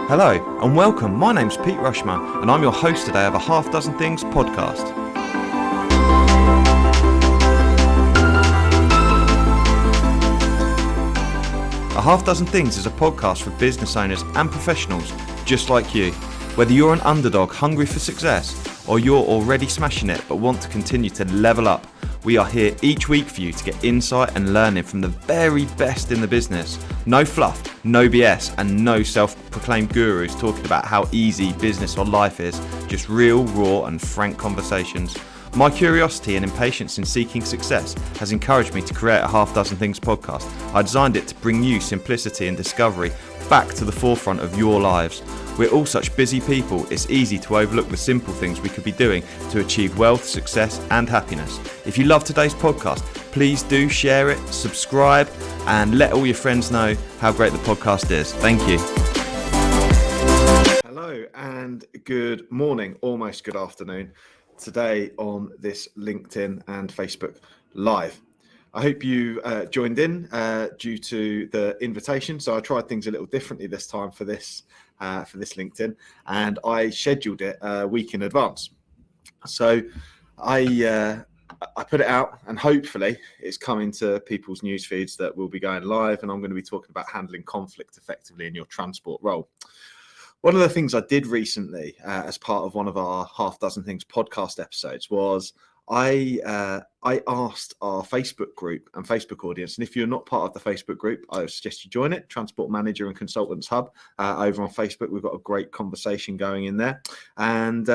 Hello and welcome. My name's Pete Rushman and I'm your host today of a Half Dozen Things podcast. A Half Dozen Things is a podcast for business owners and professionals just like you. Whether you're an underdog hungry for success or you're already smashing it but want to continue to level up, we are here each week for you to get insight and learning from the very best in the business. No fluff, no BS, and no self-proclaimed gurus talking about how easy business or life is. Just real, raw, and frank conversations. My curiosity and impatience in seeking success has encouraged me to create a Half Dozen Things podcast. I designed it to bring you simplicity and discovery back to the forefront of your lives. We're all such busy people, it's easy to overlook the simple things we could be doing to achieve wealth, success, and happiness. If you love today's podcast, please do share it, subscribe, and let all your friends know how great the podcast is. Thank you. Hello and good morning, almost good afternoon. Today on this LinkedIn and Facebook Live. I hope you joined in due to the invitation. So I tried things a little differently this time for this LinkedIn, and I scheduled it a week in advance. So I put it out, and hopefully it's coming to people's news feeds that will be going live. And I'm going to be talking about handling conflict effectively in your transport role. One of the things I did recently as part of one of our Half Dozen Things podcast episodes was I asked our Facebook group and Facebook audience, and if you're not part of the Facebook group, I would suggest you join it, Transport Manager and Consultants Hub over on Facebook. We've got a great conversation going in there. And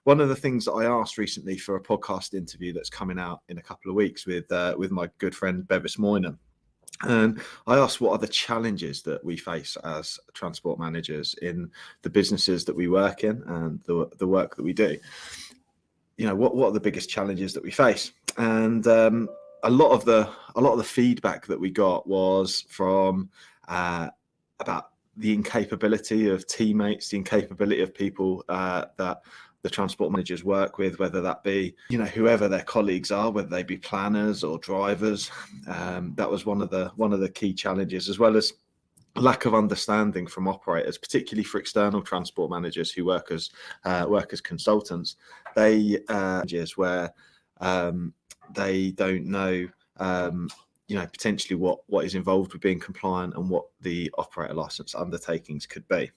one of the things that I asked recently for a podcast interview that's coming out in a couple of weeks with my good friend Bevis Moynihan. And I asked what are the challenges that we face as transport managers in the businesses that we work in and the work that we do. You know, what are the biggest challenges that we face? And a lot of the feedback that we got was from about the incapability of teammates, the incapability of people that the transport managers work with, whether that be, you know, whoever their colleagues are, whether they be planners or drivers. That was one of the key challenges, as well as lack of understanding from operators, particularly for external transport managers who work as consultants. They where they don't know, potentially what is involved with being compliant and what the operator license undertakings could be.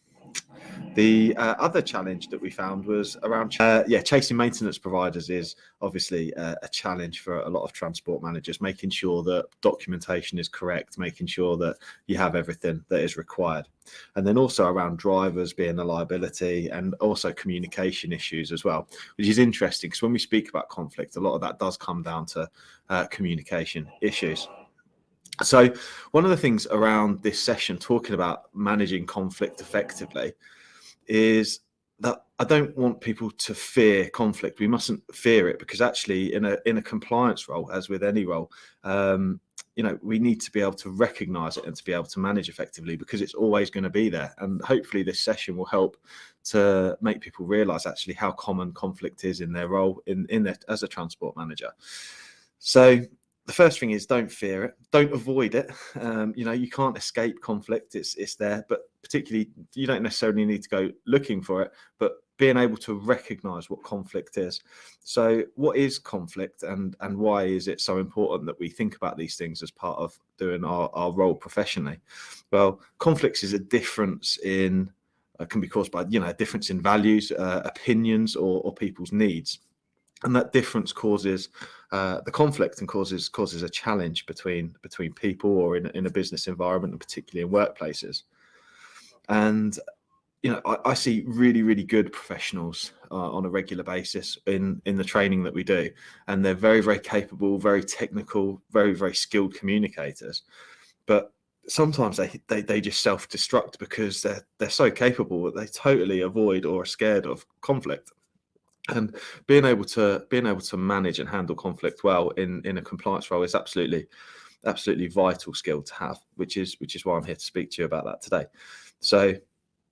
The other challenge that we found was around chasing maintenance providers is obviously a challenge for a lot of transport managers, making sure that documentation is correct, making sure that you have everything that is required. And then also around drivers being a liability, and also communication issues as well, which is interesting because when we speak about conflict, a lot of that does come down to communication issues. So one of the things around this session, talking about managing conflict effectively, is that I don't want people to fear conflict. We mustn't fear it, because actually in a compliance role, as with any role, we need to be able to recognize it and to be able to manage effectively, because it's always going to be there. And hopefully this session will help to make people realize actually how common conflict is in their role as a transport manager. So the first thing is, don't fear it, don't avoid it. You can't escape conflict, it's there, but particularly you don't necessarily need to go looking for it, but being able to recognize what conflict is. So what is conflict, and why is it so important that we think about these things as part of doing our role professionally? Well, conflicts is a difference in, can be caused by, a difference in values, opinions, or people's needs. And that difference causes the conflict and causes a challenge between people, or in a business environment, and particularly in workplaces. And I see really, really good professionals on a regular basis in the training that we do, and they're very, very capable, very technical, very, very skilled communicators. But sometimes they just self-destruct because they're so capable that they totally avoid or are scared of conflict. And being able to manage and handle conflict well in a compliance role is absolutely vital skill to have, which is why I'm here to speak to you about that today. So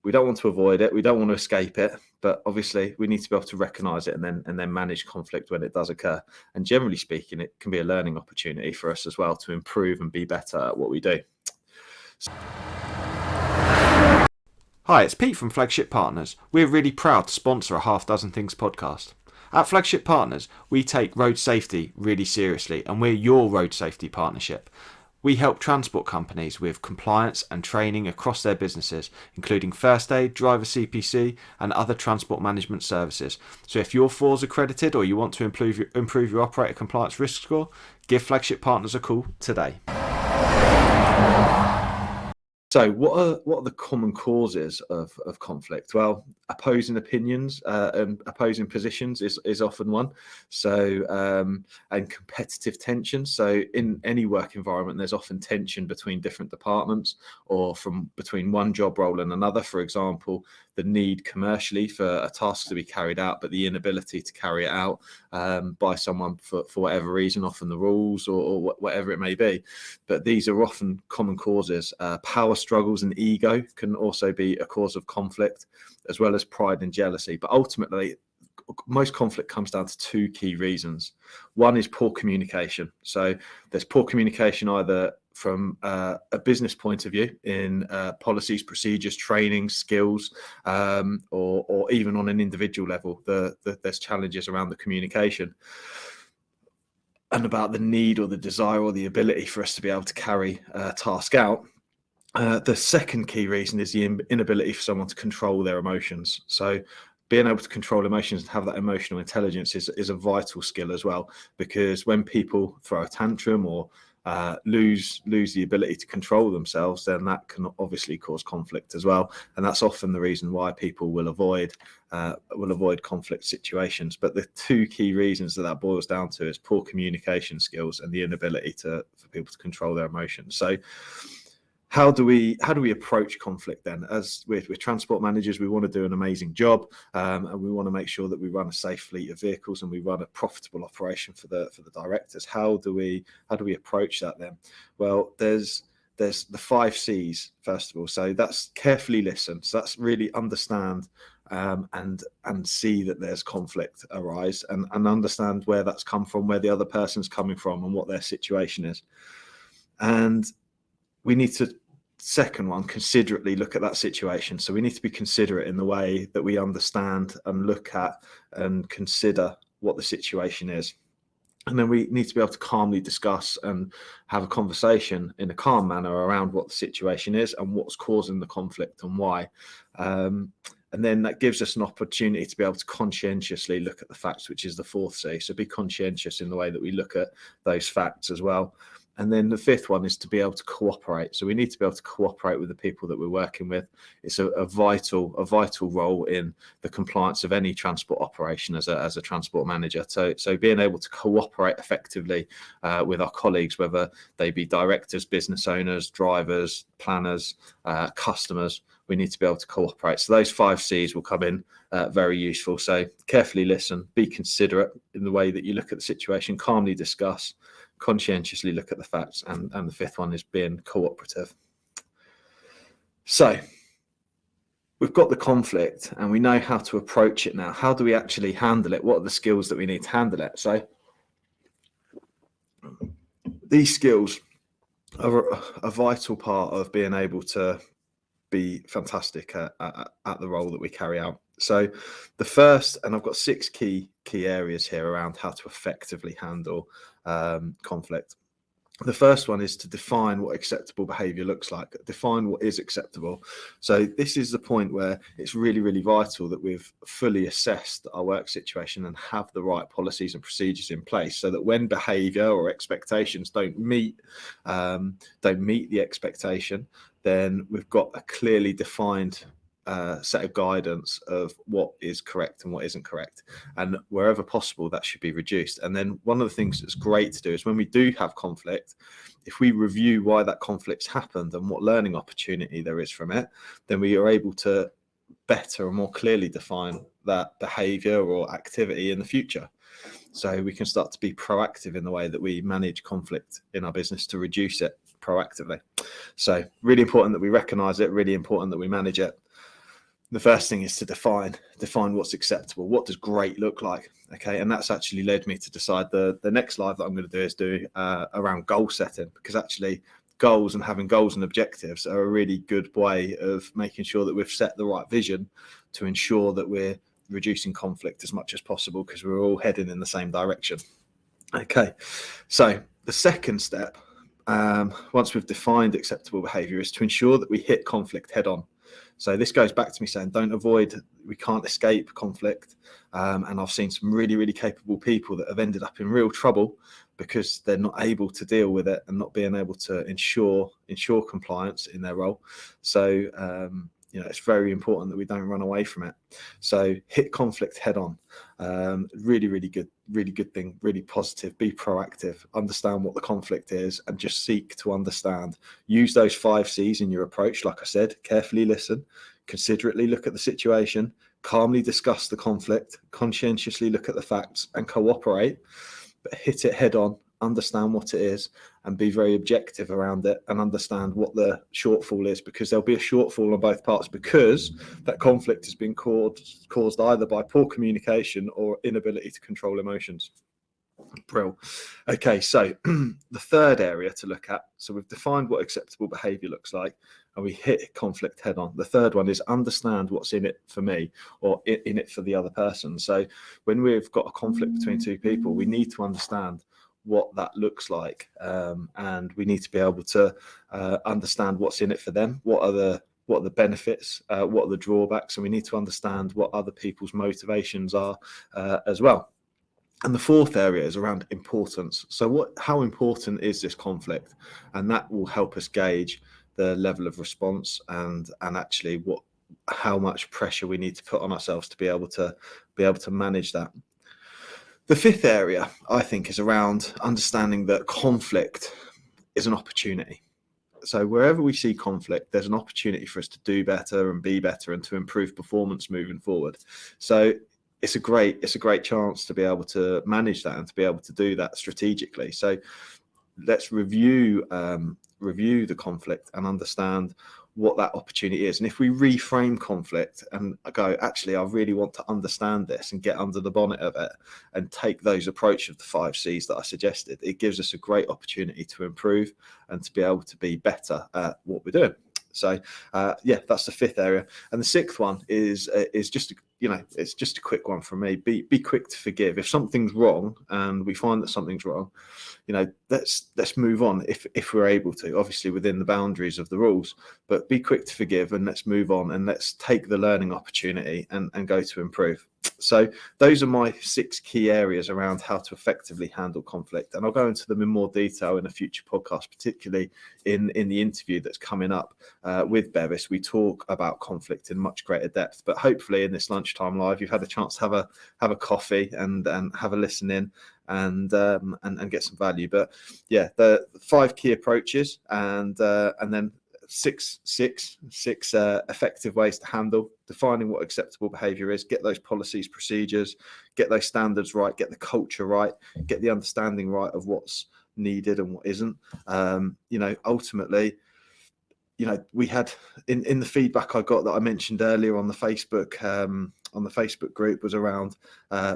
we don't want to avoid it, we don't want to escape it, but obviously we need to be able to recognize it and then manage conflict when it does occur. And generally speaking, it can be a learning opportunity for us as well to improve and be better at what we do. Hi, it's Pete from Flagship Partners. We're really proud to sponsor a Half Dozen Things podcast. At Flagship Partners, we take road safety really seriously, and we're your road safety partnership. We help transport companies with compliance and training across their businesses, including first aid, driver CPC, and other transport management services. So if you're FORS accredited or you want to improve your operator compliance risk score, give Flagship Partners a call today. So what are the common causes of conflict? Well, opposing opinions and opposing positions is often one. So and competitive tension. So in any work environment, there's often tension between different departments or between one job role and another. For example, the need commercially for a task to be carried out, but the inability to carry it out by someone for whatever reason, often the rules or whatever it may be. But these are often common causes. Power struggles and ego can also be a cause of conflict, as well as pride and jealousy. But ultimately, most conflict comes down to two key reasons. One is poor communication. So there's poor communication either from a business point of view in policies, procedures, training, skills, or even on an individual level. There's challenges around the communication and about the need or the desire or the ability for us to be able to carry a task out. The second key reason is the inability for someone to control their emotions. So being able to control emotions and have that emotional intelligence is a vital skill as well, because when people throw a tantrum or lose the ability to control themselves, then that can obviously cause conflict as well. And that's often the reason why people will avoid conflict situations. But the two key reasons that boils down to is poor communication skills and the inability for people to control their emotions. So how do we approach conflict then? As we're transport managers, we want to do an amazing job, and we want to make sure that we run a safe fleet of vehicles and we run a profitable operation for the directors. How do we approach that then? Well, there's the 5 C's first of all. So that's carefully listen. So that's really understand and see that there's conflict arise and understand where that's come from, where the other person's coming from, and what their situation is. And we need to, second one, considerately look at that situation. So we need to be considerate in the way that we understand and look at and consider what the situation is. And then we need to be able to calmly discuss and have a conversation in a calm manner around what the situation is and what's causing the conflict and why. And then that gives us an opportunity to be able to conscientiously look at the facts, which is the 4th C. So be conscientious in the way that we look at those facts as well. And then the 5th one is to be able to cooperate. So we need to be able to cooperate with the people that we're working with. It's a vital role in the compliance of any transport operation as a transport manager. So being able to cooperate effectively with our colleagues, whether they be directors, business owners, drivers, planners, customers, we need to be able to cooperate. So those 5 C's will come in very useful. So carefully listen, be considerate in the way that you look at the situation, calmly discuss, conscientiously look at the facts, and the 5th one is being cooperative. So we've got the conflict and we know how to approach it now. How do we actually handle it? What are the skills that we need to handle it? So these skills are a vital part of being able to be fantastic at the role that we carry out. So the first, and I've got 6 key areas here around how to effectively handle conflict. The first one is to define what acceptable behaviour looks like, define what is acceptable. So this is the point where it's really, really vital that we've fully assessed our work situation and have the right policies and procedures in place, so that when behaviour or expectations don't meet the expectation, then we've got a clearly defined set of guidance of what is correct and what isn't correct, and wherever possible that should be reduced. And then one of the things that's great to do is when we do have conflict, if we review why that conflict's happened and what learning opportunity there is from it, then we are able to better and more clearly define that behavior or activity in the future. So we can start to be proactive in the way that we manage conflict in our business to reduce it proactively. So really important that we recognize it, really important that we manage it. The first thing is to define what's acceptable. What does great look like? Okay, and that's actually led me to decide the next live that I'm going to do is around goal setting, because actually goals and having goals and objectives are a really good way of making sure that we've set the right vision to ensure that we're reducing conflict as much as possible, because we're all heading in the same direction. Okay, so the second step, once we've defined acceptable behaviour, is to ensure that we hit conflict head on. So this goes back to me saying we can't escape conflict. And I've seen some really, really capable people that have ended up in real trouble because they're not able to deal with it and not being able to ensure compliance in their role. So, it's very important that we don't run away from it. So hit conflict head on. Really, really good thing, really positive. Be proactive, understand what the conflict is, and just seek to understand. Use those 5 C's in your approach. Like I said, carefully listen, considerately look at the situation, calmly discuss the conflict, conscientiously look at the facts, and cooperate. But hit it head on, understand what it is, and be very objective around it, and understand what the shortfall is, because there'll be a shortfall on both parts, because that conflict has been caused either by poor communication or inability to control emotions. Brill. Okay, so the third area to look at, so we've defined what acceptable behaviour looks like, and we hit conflict head on. The third one is understand what's in it for me, or in it for the other person. So when we've got a conflict between 2 people, we need to understand what that looks like, and we need to be able to understand what's in it for them. What are the benefits, what are the drawbacks, and we need to understand what other people's motivations are as well. And the fourth area is around importance. So how important is this conflict? And that will help us gauge the level of response and actually how much pressure we need to put on ourselves to be able to manage that. The fifth area, I think, is around understanding that conflict is an opportunity. So wherever we see conflict, there's an opportunity for us to do better and be better and to improve performance moving forward. So it's a great chance to be able to manage that and to be able to do that strategically. So let's review the conflict and understand what that opportunity is. And if we reframe conflict and go, actually, I really want to understand this and get under the bonnet of it and take those approach of the 5 C's that I suggested, it gives us a great opportunity to improve and to be able to be better at what we're doing. So that's the fifth area. And the sixth one is just it's just a quick one from me. Be quick to forgive. If something's wrong and we find that something's wrong, let's move on if we're able to, obviously within the boundaries of the rules, but be quick to forgive and let's move on and let's take the learning opportunity and go to improve. So those are my 6 key areas around how to effectively handle conflict, and I'll go into them in more detail in a future podcast, particularly in the interview that's coming up with Bevis. We talk about conflict in much greater depth, but hopefully in this lunchtime live you've had a chance to have a coffee and have a listen in and get some value. But yeah, the 5 key approaches and then six effective ways to handle, defining what acceptable behavior is, get those policies, procedures, get those standards right, get the culture right, get the understanding right of what's needed and what isn't. Ultimately, we had in the feedback I got that I mentioned earlier on the Facebook group was around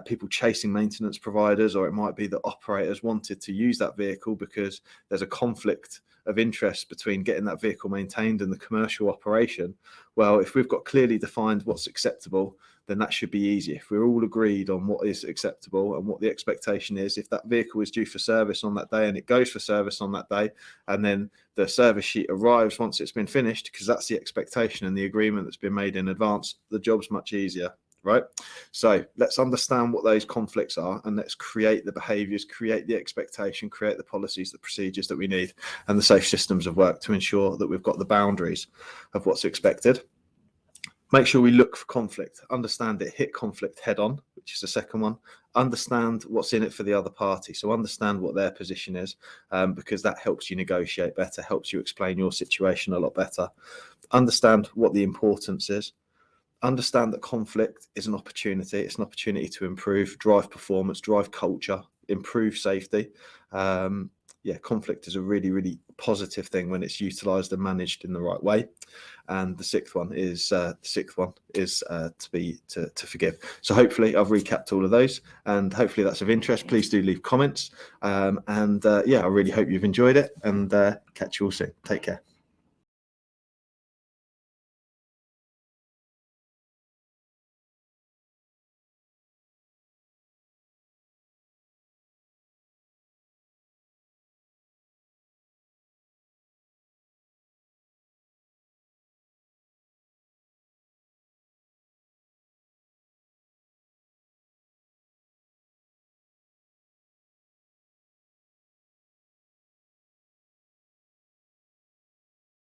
people chasing maintenance providers, or it might be that operators wanted to use that vehicle because there's a conflict of interest between getting that vehicle maintained and the commercial operation. Well, if we've got clearly defined what's acceptable, then that should be easy. If we're all agreed on what is acceptable and what the expectation is, if that vehicle is due for service on that day and it goes for service on that day, and then the service sheet arrives once it's been finished, because that's the expectation and the agreement that's been made in advance, the job's much easier. Right? So let's understand what those conflicts are and let's create the behaviours, create the expectation, create the policies, the procedures that we need, and the safe systems of work to ensure that we've got the boundaries of what's expected. Make sure we look for conflict, understand it, hit conflict head on, which is the second one. Understand what's in it for the other party. So understand what their position is, because that helps you negotiate better, helps you explain your situation a lot better. Understand what the importance is. Understand that conflict is an opportunity. It's an opportunity to improve, drive performance, drive culture, improve safety. conflict is a really, really positive thing when it's utilized and managed in the right way. And the sixth one is to forgive. So hopefully I've recapped all of those, and hopefully that's of interest. Please do leave comments. I really hope you've enjoyed it, and catch you all soon. Take care.